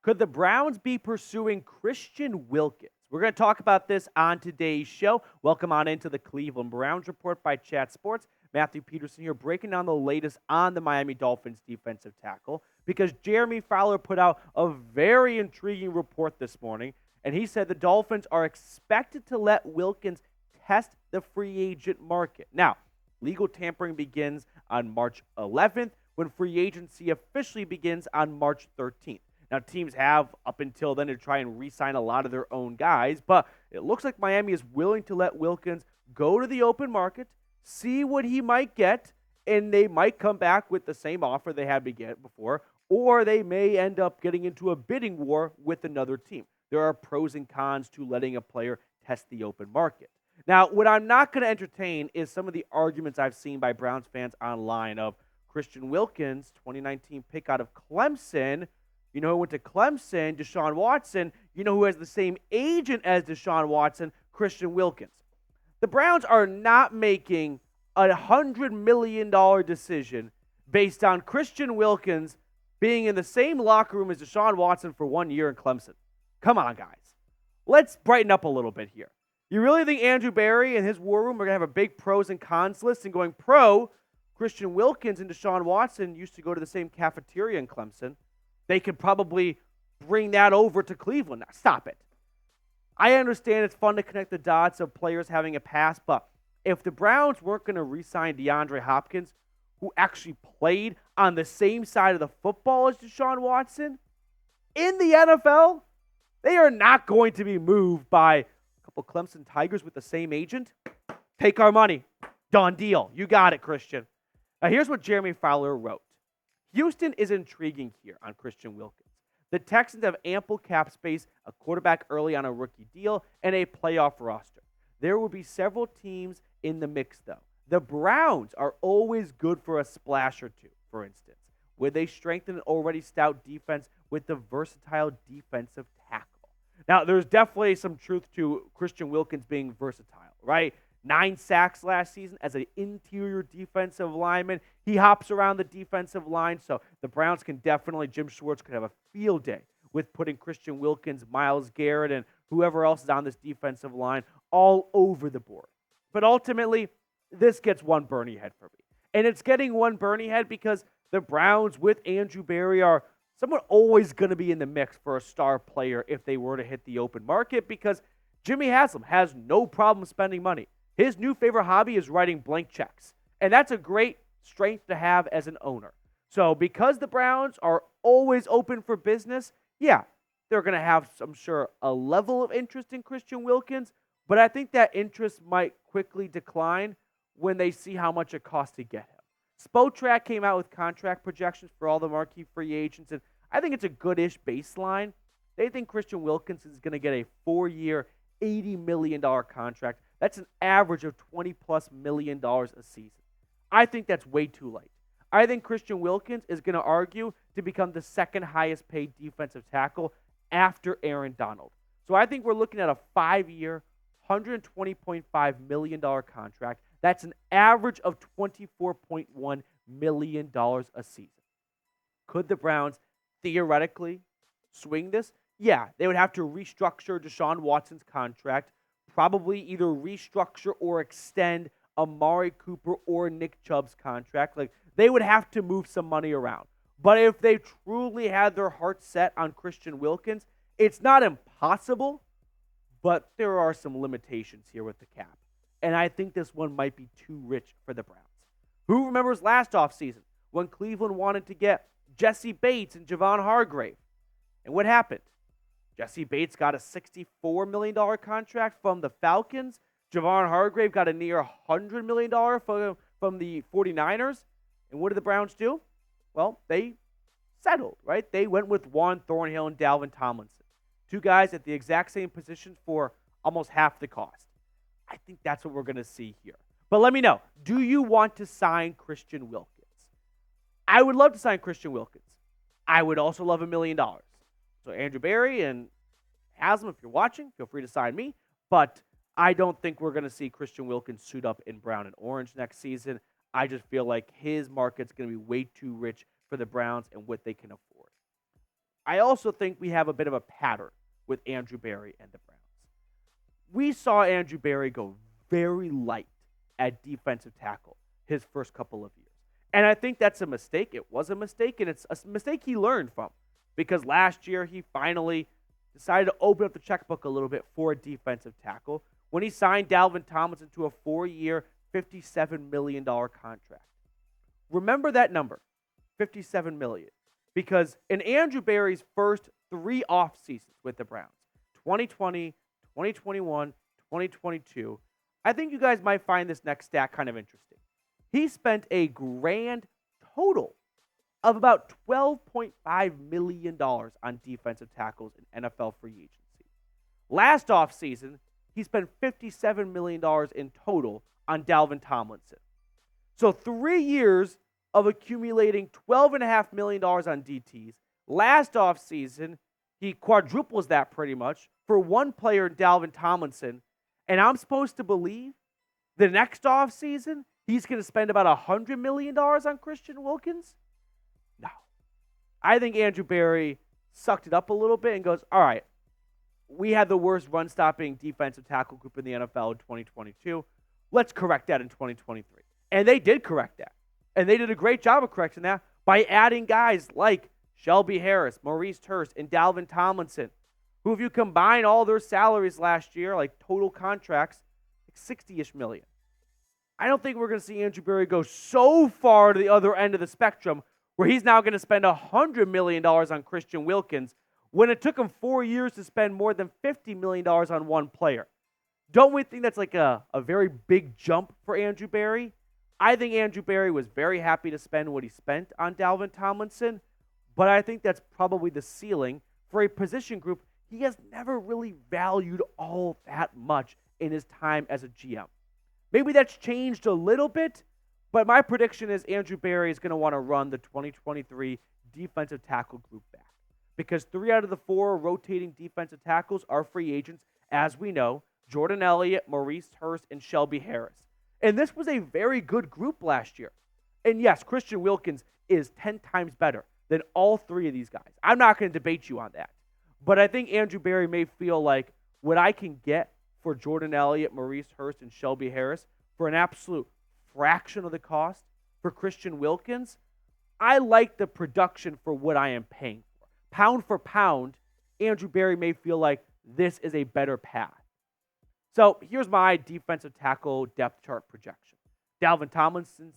Could the Browns be pursuing Christian Wilkins? We're going to talk about this on today's show. Welcome on into the Cleveland Browns Report by Chat Sports. Matthew Peterson here, breaking down the latest on the Miami Dolphins defensive tackle, because Jeremy Fowler put out a very intriguing report this morning, and he said the Dolphins are expected to let Wilkins test the free agent market. Now, legal tampering begins on March 11th, when free agency officially begins on March 13th. Now, teams have up until then to try and re-sign a lot of their own guys, but it looks like Miami is willing to let Wilkins go to the open market, see what he might get, and they might come back with the same offer they had before, or they may end up getting into a bidding war with another team. There are pros and cons to letting a player test the open market. Now, what I'm not going to entertain is some of the arguments I've seen by Browns fans online of Christian Wilkins, 2019 pick out of Clemson. You know who went to Clemson? Deshaun Watson. You know who has the same agent as Deshaun Watson? Christian Wilkins. The Browns are not making a $100 million decision based on Christian Wilkins being in the same locker room as Deshaun Watson for 1 year in Clemson. Come on, guys. Let's brighten up a little bit here. You really think Andrew Berry and his war room are going to have a big pros and cons list and going pro? Christian Wilkins and Deshaun Watson used to go to the same cafeteria in Clemson. They could probably bring that over to Cleveland. Now, stop it. I understand it's fun to connect the dots of players having a past, but if the Browns weren't going to re-sign DeAndre Hopkins, who actually played on the same side of the football as Deshaun Watson, in the NFL, they are not going to be moved by a couple Clemson Tigers with the same agent. Take our money. Done deal. You got it, Christian. Now, here's what Jeremy Fowler wrote. Houston is intriguing here on Christian Wilkins. The Texans have ample cap space, a quarterback early on a rookie deal, and a playoff roster. There will be several teams in the mix, though. The Browns are always good for a splash or two, for instance. Would they strengthen an already stout defense with the versatile defensive tackle? Now, there's definitely some truth to Christian Wilkins being versatile, right? 9 sacks last season as an interior defensive lineman. He hops around the defensive line, so the Browns can definitely, Jim Schwartz could have a field day with putting Christian Wilkins, Myles Garrett, and whoever else is on this defensive line all over the board. But ultimately, this gets one Bernie head for me. And it's getting one Bernie head because the Browns with Andrew Berry are somewhat always going to be in the mix for a star player if they were to hit the open market, because Jimmy Haslam has no problem spending money. His new favorite hobby is writing blank checks. And that's a great strength to have as an owner. So because the Browns are always open for business, yeah, they're going to have, I'm sure, a level of interest in Christian Wilkins. But I think that interest might quickly decline when they see how much it costs to get him. Spotrac came out with contract projections for all the marquee free agents, and I think it's a good-ish baseline. They think Christian Wilkins is going to get a 4-year, $80 million contract. That's an average of $20+ million a season. I think that's way too late. I think Christian Wilkins is going to argue to become the second highest paid defensive tackle after Aaron Donald. So I think we're looking at a 5-year, $120.5 million contract. That's an average of $24.1 million a season. Could the Browns theoretically swing this? Yeah, they would have to restructure Deshaun Watson's contract, probably either restructure or extend Amari Cooper or Nick Chubb's contract. Like, they would have to move some money around. But if they truly had their heart set on Christian Wilkins, it's not impossible, but there are some limitations here with the cap. And I think this one might be too rich for the Browns. Who remembers last offseason when Cleveland wanted to get Jesse Bates and Javon Hargrave? And what happened? Jesse Bates got a $64 million contract from the Falcons. Javon Hargrave got a near $100 million from the 49ers. And what did the Browns do? Well, they settled, right? They went with Juan Thornhill and Dalvin Tomlinson. 2 guys at the exact same positions for almost half the cost. I think that's what we're going to see here. But let me know, do you want to sign Christian Wilkins? I would love to sign Christian Wilkins. I would also love $1 million. So Andrew Berry and Haslam, if you're watching, feel free to sign me. But I don't think we're going to see Christian Wilkins suit up in brown and orange next season. I just feel like his market's going to be way too rich for the Browns and what they can afford. I also think we have a bit of a pattern with Andrew Berry and the Browns. We saw Andrew Berry go very light at defensive tackle his first couple of years. And I think that's a mistake. It was a mistake, and it's a mistake he learned from, because last year he finally decided to open up the checkbook a little bit for a defensive tackle when he signed Dalvin Tomlinson to a 4-year, $57 million contract. Remember that number, $57 million, because in Andrew Berry's first 3 off seasons with the Browns, 2020, 2021, 2022, I think you guys might find this next stat kind of interesting. He spent a grand total of about $12.5 million on defensive tackles in NFL free agency. Last offseason, he spent $57 million in total on Dalvin Tomlinson. So 3 years of accumulating $12.5 million on DTs. Last offseason, he quadruples that pretty much for one player, Dalvin Tomlinson. And I'm supposed to believe the next offseason, he's going to spend about $100 million on Christian Wilkins? No. I think Andrew Berry sucked it up a little bit and goes, all right, we had the worst run-stopping defensive tackle group in the NFL in 2022. Let's correct that in 2023. And they did correct that. And they did a great job of correcting that by adding guys like Shelby Harris, Maurice Hurst, and Dalvin Tomlinson, who, if you combine all their salaries last year, like total contracts, like 60-ish million. I don't think we're going to see Andrew Berry go so far to the other end of the spectrum where he's now going to spend $100 million on Christian Wilkins when it took him 4 years to spend more than $50 million on one player. Don't we think that's like a very big jump for Andrew Berry? I think Andrew Berry was very happy to spend what he spent on Dalvin Tomlinson, but I think that's probably the ceiling for a position group he has never really valued all that much in his time as a GM. Maybe that's changed a little bit, but my prediction is Andrew Berry is going to want to run the 2023 defensive tackle group back, because 3 out of the 4 rotating defensive tackles are free agents, as we know: Jordan Elliott, Maurice Hurst, and Shelby Harris. And this was a very good group last year. And yes, Christian Wilkins is 10 times better than all 3 of these guys. I'm not going to debate you on that. But I think Andrew Berry may feel like what I can get for Jordan Elliott, Maurice Hurst, and Shelby Harris for an absolute fraction of the cost for Christian Wilkins, I like the production for what I am paying for. Pound for pound, Andrew Berry may feel like this is a better path. So here's my defensive tackle depth chart projection. Dalvin Tomlinson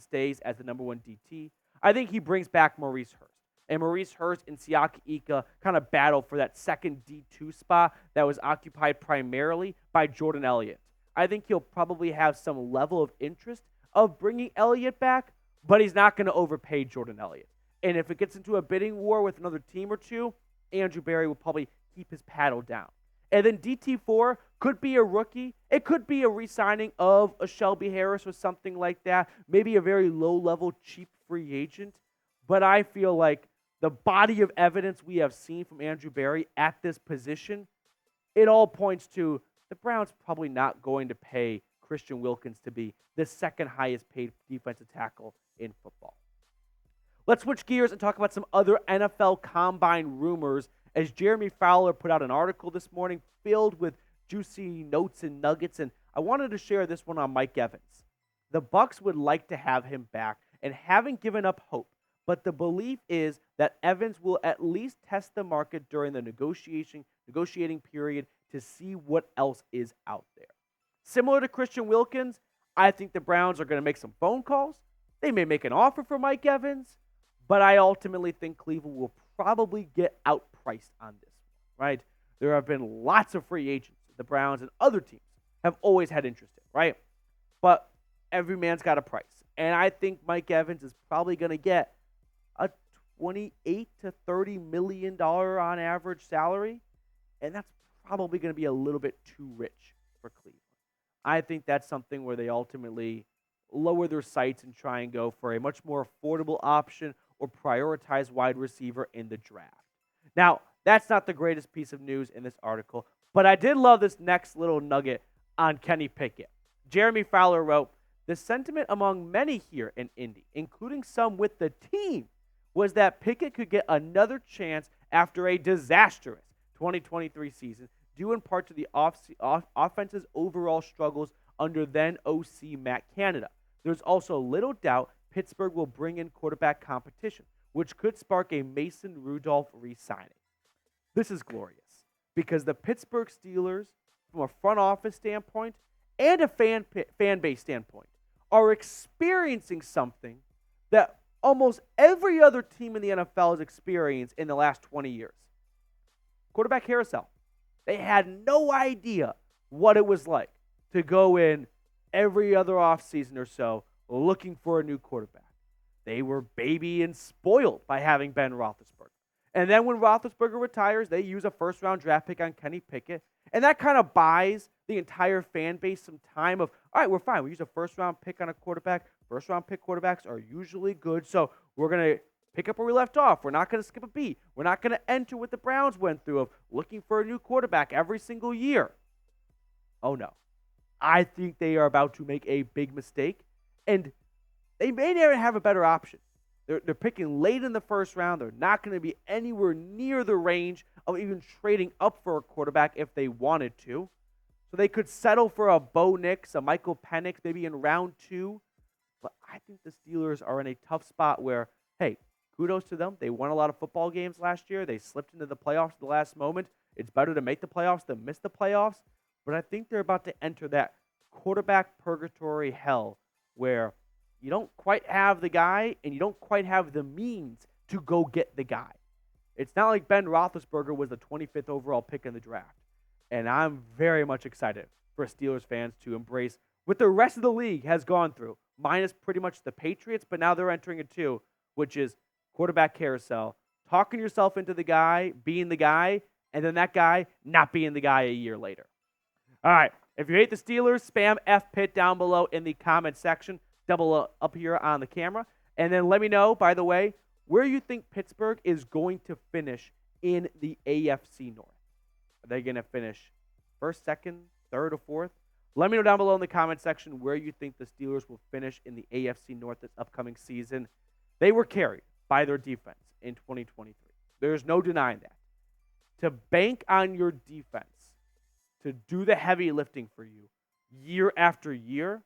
stays as the number 1 DT. I think he brings back Maurice Hurst. And Maurice Hurst and Siaki Ika kind of battle for that second D2 spot that was occupied primarily by Jordan Elliott. I think he'll probably have some level of interest of bringing Elliott back, but he's not going to overpay Jordan Elliott. And if it gets into a bidding war with another team or two, Andrew Berry will probably keep his paddle down. And then DT4 could be a rookie. It could be a re-signing of a Shelby Harris or something like that. Maybe a very low-level, cheap free agent. But I feel like the body of evidence we have seen from Andrew Berry at this position, it all points to the Browns probably not going to pay Christian Wilkins to be the second highest paid defensive tackle in football. Let's switch gears and talk about some other NFL Combine rumors, as Jeremy Fowler put out an article this morning filled with juicy notes and nuggets, and I wanted to share this one on Mike Evans. The Bucs would like to have him back and haven't given up hope, but the belief is that Evans will at least test the market during the negotiating period to see what else is out there. Similar to Christian Wilkins, I think the Browns are going to make some phone calls. They may make an offer for Mike Evans, but I ultimately think Cleveland will probably get outpriced on this, right? There have been lots of free agents the Browns and other teams have always had interest in, right? But every man's got a price. And I think Mike Evans is probably going to get a $28 to $30 million on average salary, and that's probably going to be a little bit too rich for Cleveland. I think that's something where they ultimately lower their sights and try and go for a much more affordable option or prioritize wide receiver in the draft. Now, that's not the greatest piece of news in this article, but I did love this next little nugget on Kenny Pickett. Jeremy Fowler wrote, "The sentiment among many here in Indy, including some with the team, was that Pickett could get another chance after a disastrous 2023 season, due in part to the offense's overall struggles under then OC Matt Canada. There's also little doubt Pittsburgh will bring in quarterback competition, which could spark a Mason Rudolph re-signing. This is glorious because the Pittsburgh Steelers, from a front office standpoint and a fan base standpoint, are experiencing something that almost every other team in the NFL has experienced in the last 20 years. Quarterback carousel. They had no idea what it was like to go in every other offseason or so looking for a new quarterback. They were baby and spoiled by having Ben Roethlisberger. And then when Roethlisberger retires, they use a first-round draft pick on Kenny Pickett. And that kind of buys the entire fan base some time of, all right, we're fine. We use a first-round pick on a quarterback. First-round pick quarterbacks are usually good, so we're going to pick up where we left off. We're not going to skip a beat. We're not going to enter what the Browns went through of looking for a new quarterback every single year. Oh, no. I think they are about to make a big mistake, and they may never have a better option. They're picking late in the first round. They're not going to be anywhere near the range of even trading up for a quarterback if they wanted to. So they could settle for a Bo Nix, a Michael Penix, maybe in round 2. But I think the Steelers are in a tough spot where, hey, kudos to them. They won a lot of football games last year. They slipped into the playoffs at the last moment. It's better to make the playoffs than miss the playoffs. But I think they're about to enter that quarterback purgatory hell where you don't quite have the guy and you don't quite have the means to go get the guy. It's not like Ben Roethlisberger was the 25th overall pick in the draft. And I'm very much excited for Steelers fans to embrace what the rest of the league has gone through, minus pretty much the Patriots, but now they're entering it too, which is quarterback carousel, talking yourself into the guy, being the guy, and then that guy not being the guy a year later. All right, if you hate the Steelers, spam F-Pit down below in the comment section. Double up here on the camera. And then let me know, by the way, where you think Pittsburgh is going to finish in the AFC North. Are they going to finish first, second, third, or fourth? Let me know down below in the comment section where you think the Steelers will finish in the AFC North this upcoming season. They were carried by their defense in 2023. There's no denying that. To bank on your defense to do the heavy lifting for you year after year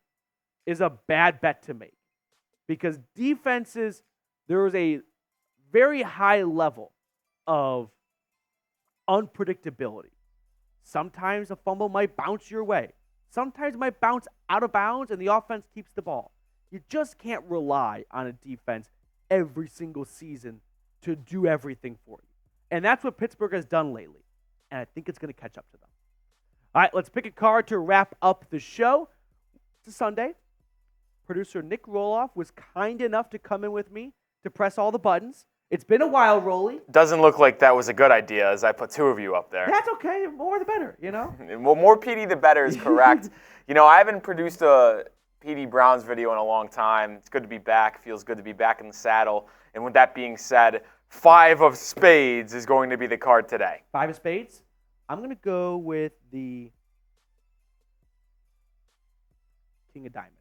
is a bad bet to make, because defenses, there is a very high level of unpredictability. Sometimes a fumble might bounce your way. Sometimes it might bounce out of bounds and the offense keeps the ball. You just can't rely on a defense every single season to do everything for you. And that's what Pittsburgh has done lately. And I think it's going to catch up to them. All right, let's pick a card to wrap up the show. It's a Sunday. Producer Nick Roloff was kind enough to come in with me to press all the buttons. It's been a while, Rolly. Doesn't look like that was a good idea as I put 2 of you up there. That's okay. More the better, you know? Well, more PD the better is correct. I haven't produced a PD Browns video in a long time. It's good to be back. Feels good to be back in the saddle. And with that being said, 5 of spades is going to be the card today. 5 of spades? I'm going to go with the King of Diamonds.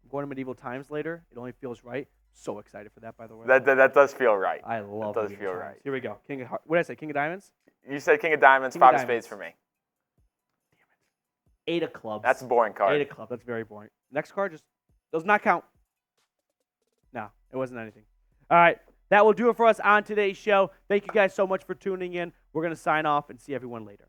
I'm going to medieval times later. It only feels right. So excited for that, by the way. That does feel right. I love that. Does feel right. Here we go. What did I say? King of Diamonds? You said King of Diamonds, 5 of spades for me. Damn it. 8 of clubs. That's a boring card. 8 of clubs. That's very boring. Next card just does not count. No, it wasn't anything. All right. That will do it for us on today's show. Thank you guys so much for tuning in. We're going to sign off and see everyone later.